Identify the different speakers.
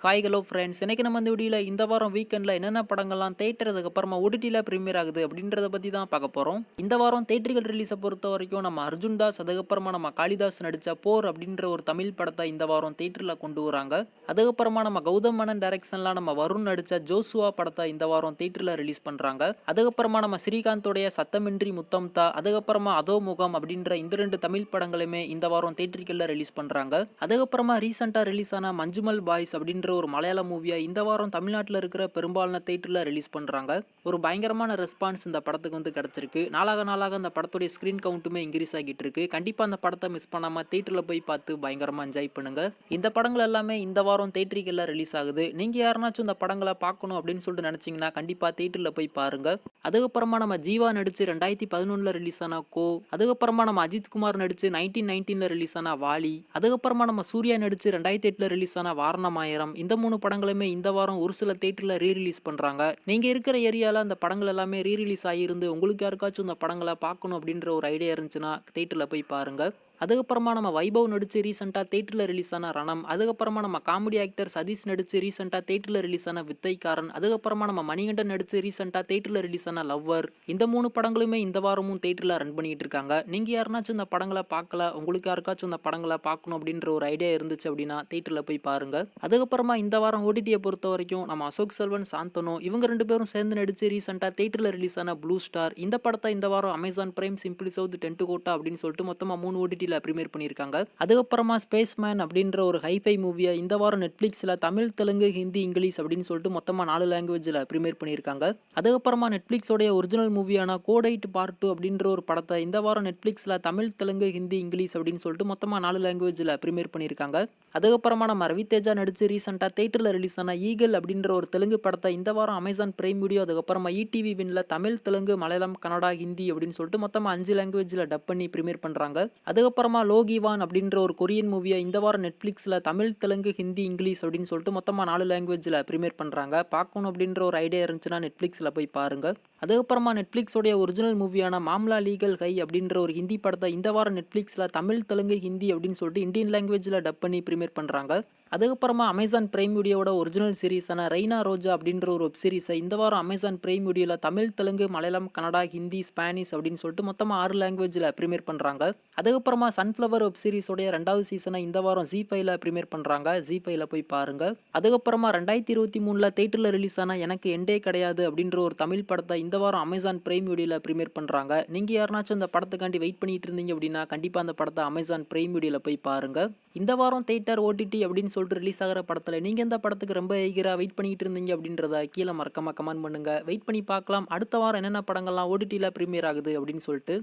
Speaker 1: Hi hello friends, இன்னைக்கு நம்ம இந்த வீடியோவில் இந்த வாரம் வீக்கெண்டில் என்னென்ன படங்கள்லாம் தேட்டர் அதுக்கப்புறமா ஓடிடியில் ப்ரீமியர் ஆகுது அப்படின்றத பற்றி தான் பார்க்க போகிறோம். இந்த வாரம் தேட்டர்கள் ரிலீஸை பொறுத்த வரைக்கும் நம்ம அர்ஜுன் தாஸ் அதுக்கப்புறமா நம்ம காளிதாஸ் நடித்த போர் அப்படின்ற ஒரு தமிழ் படத்தை இந்த வாரம் தேட்டரில் கொண்டு வராங்க. அதுக்கப்புறமா நம்ம கௌதம் மேனன் டைரக்ஷனில் நம்ம வருண் நடித்த ஜோசுவா படத்தை இந்த வாரம் தேட்டரில் ரிலீஸ் பண்ணுறாங்க. அதுக்கப்புறமா நம்ம ஸ்ரீகாந்தோடைய சத்தமின்றி முத்தம்தா, அதுக்கப்புறமா அதோ முகம் அப்படின்ற இந்த 2 தமிழ் படங்களுமே இந்த வாரம் தேட்டர்களில் ரிலீஸ் பண்ணுறாங்க. அதுக்கப்புறமா ரீசெண்டாக ரிலீஸ் ஆன மஞ்சுமல் பாய்ஸ் அப்படின்ற ஒரு மலையாள மூவியை இந்த வாரம் தமிழ்நாட்டில் இருக்கிற பெரும்பாலான தேட்டரில் ரிலீஸ் பண்ணுறாங்க. ஒரு பயங்கரமான ரெஸ்பான்ஸ் இந்த படத்துக்கு கிடைச்சிருக்கு. நாளாக அந்த படத்துடைய ஸ்க்ரீன் கவுண்ட்டுமே இன்க்ரீஸ் ஆகிட்டு இருக்கு. கண்டிப்பாக அந்த படத்தை மிஸ் பண்ணாமல் தேட்டரில் போய் பார்த்து பயங்கரமாக என்ஜாய் பண்ணுங்க. இந்த படங்கள் எல்லாமே இந்த வாரம் தேட்டரிகளில் ரிலீஸ் ஆகுது. நீங்கள் யாருனாச்சும் இந்த படங்களை பார்க்கணும் அப்படின்னு சொல்லிட்டு நினச்சிங்கன்னா கண்டிப்பாக தேட்டரில் போய் பாருங்க. அதுக்கப்புறமா நம்ம ஜீவா நடிச்சு 2011 ரிலீஸ் ஆன கோ, அதுக்கப்புறமா நம்ம அஜித் குமார் நடிச்சு 1919 ரிலீஸ் ஆன வாலி, அதுக்கப்புறமா நம்ம சூர்யா நடிச்சு 2008 ரிலீஸ் ஆன வாரணமாயிரம், இந்த 3 படங்களுமே இந்த வாரம் ஒரு சில தேட்டரில் ரீரிலீஸ் பண்ணுறாங்க. நீங்கள் இருக்கிற ஏரியாவில் அந்த படங்கள் எல்லாமே ரீரிலீஸ் ஆகியிருந்து உங்களுக்கு யாருக்காச்சும் இந்த படங்களை பார்க்கணும் அப்படின்ற ஒரு ஐடியா இருந்துச்சுன்னா தேட்டரில் போய் பாருங்கள். அதுக்கப்புறமா நம்ம வைபவ் நடிச்சு ரீசெண்டாக தேட்டரில் ரிலீஸ் ஆன ரணம், அதுக்கப்புறமா நம்ம காமெடி ஆக்டர் சதீஷ் நடிச்சு ரீசெண்டாக தேட்டரில் ரிலீஸ் ஆன வித்தைக்காரன், அதுக்கப்புறமா நம்ம மணிகண்டன் நடிச்சு ரீசெண்டாக தேட்டரில் ரிலீஸ் ஆன லவ்வர், இந்த 3 படங்களுமே இந்த வாரமும் தேட்டரில் ரன் பண்ணிட்டு இருக்காங்க. நீங்கள் யாருனாச்சும் இந்த படங்களை பார்க்கல, உங்களுக்கு யாருக்காச்சும் இந்த படங்களை பார்க்கணும் அப்படின்ற ஒரு ஐடியா இருந்துச்சு அப்படின்னா தேட்டரில் போய் பாருங்க. அதுக்கப்புறமா இந்த வாரம் ஓடிடியை பொறுத்த வரைக்கும் நம்ம அசோக் செல்வன் சாந்தனு இவங்க 2 பேரும் சேர்ந்து நடிச்சு ரீசெண்டாக தேட்டரில் ரிலீஸ் ஆன ப்ளூ ஸ்டார், இந்த படத்தை இந்த வாரம் Amazon Prime, Simply South, Tent Kotta அப்படின்னு சொல்லிட்டு மொத்தமாக 3 ஓடிடி பிரீமியர் பண்ணியிருக்காங்க. அதுக்கப்புறமா ஸ்பேஸ் மேன் அப்படின்ற ஒரு ஹைஃபை மூவியை இந்த வாரம் நெட்ஃபிளிக்ஸில் தமிழ், தெலுங்கு, ஹிந்தி, இங்கிலீஷ் அப்படின்னு சொல்லிட்டு மொத்தமாக 4 லாங்குவேஜில் பிரீமியர் பண்ணியிருக்காங்க. அதுக்கப்புறமா நெட்ஃபிளிக்ஸோடைய ஒரிஜினல் மூவியான கோட் 8 பார்ட் 2 அப்படின்ற ஒரு படத்தை இந்த வாரம் நெட்ஃபிளிக்ஸில் தமிழ், தெலுங்கு, ஹிந்தி, இங்கிலீஷ் அப்படின்னு சொல்லிட்டு மொத்தமாக 4 லாங்குவேஜில் பிரீமியர் பண்ணியிருக்காங்க. அதுக்கப்புறமா நம்ம ரவிதேஜா நடிச்சு ரீசெண்டாக தேட்டரில் ரிலீஸ் ஆன ஈகல் அப்படின்ற ஒரு தெலுங்கு படத்தை இந்த வாரம் அமேசான் பிரைம் வீடியோ, அதுக்கப்புறமா இடிவி வின்ல தமிழ், தெலுங்கு, மலையாளம், கன்னடா, ஹிந்தி அப்படின்னு சொல்லிட்டு மொத்தமாக 5 லாங்குவேஜில் டப் பண்ணி பிரீமியர் பண்ணுறாங்க. அதுக்கப்புறமா லோகிவான் அப்படின்ற ஒரு கொரியன் மூவியை இந்த வாரம் நெட்ஃபிளிக்ஸில் தமிழ், தெலுங்கு, ஹிந்தி, இங்கிலீஷ் அப்படின்னு சொல்லிட்டு மொத்தமாக 4 லாங்குவேஜில் பிரீமியர் பண்ணுறாங்க. பார்க்கணும் அப்படின்ற ஒரு ஐடியா இருந்துச்சுன்னா நெட்ஃபிளிக்ஸில் போய் பாருங்க. அதுக்கப்புறமா நெட்ஃபிளிக்ஸோடைய ஒரிஜினல் மூவியான மாம்லா லீகல் ஹை அப்படின்ற ஒரு ஹிந்தி படத்தை இந்த வாரம் நெட்ஃபிளிக்ஸில் தமிழ், தெலுங்கு, ஹிந்தி அப்படின்னு சொல்லிட்டு இந்தியன் லாங்குவேஜில் டப் பண்ணி பிரீமியர் பண்ணுறாங்க. அதுக்கப்புறமா அமேசான் பிரைம் வீடியோட ஒரிஜினல் சீரிஸான ரெய்னா ரோஜா அப்படின்ற ஒரு வெப் சீரிஸை இந்த வாரம் அமேசான் பிரைம் வீடியோவில் தமிழ், தெலுங்கு, மலையாளம், கன்னடா, ஹிந்தி, ஸ்பானிஷ் அப்படின்னு சொல்லிட்டு மொத்தமாக 6 லாங்குவேஜில் பிரீமியர் பண்ணுறாங்க. அதுக்கப்புறமா சன்ஃப்ளவர் வெப் சீரிஸோடைய 2வது சீசனை இந்த வாரம் ஜி5ல பிரீமியர் பண்ணுறாங்க. ஜி5ல போய் பாருங்க. அதுக்கப்புறமா 2023 தேட்டரில் ரிலீஸ் ஆன எனக்கு எண்டே கிடையாது அப்படின்ற ஒரு தமிழ் படத்தை இந்த வாரம் அமேசான் பிரைம் வீடியோவில் பிரீமியர் பண்ணுறாங்க. நீங்கள் யாருனாச்சும் அந்த படத்துக்காண்டி வெயிட் பண்ணிட்டு இருந்தீங்க அப்படின்னா கண்டிப்பாக அந்த படத்தை அமேசான் பிரைம் வீடியோவில் போய் பாருங்க. இந்த வாரம் தேட்டர் ஓடிடி அப்படின்னு சொல்லிட்டு ரிலீஸ் ஆகிற படத்தில் நீங்கள் எந்த படத்துக்கு ரொம்ப ஈகராக வெயிட் பண்ணிட்டு இருந்தீங்க அப்படின்றத கீழே மறக்காம கமெண்ட் பண்ணுங்க. வெயிட் பண்ணி பார்க்கலாம் அடுத்த வாரம் என்னென்ன படங்கள்லாம் ஓடிடியில் பிரீமியர் ஆகுது அப்படின்னு சொல்லிட்டு.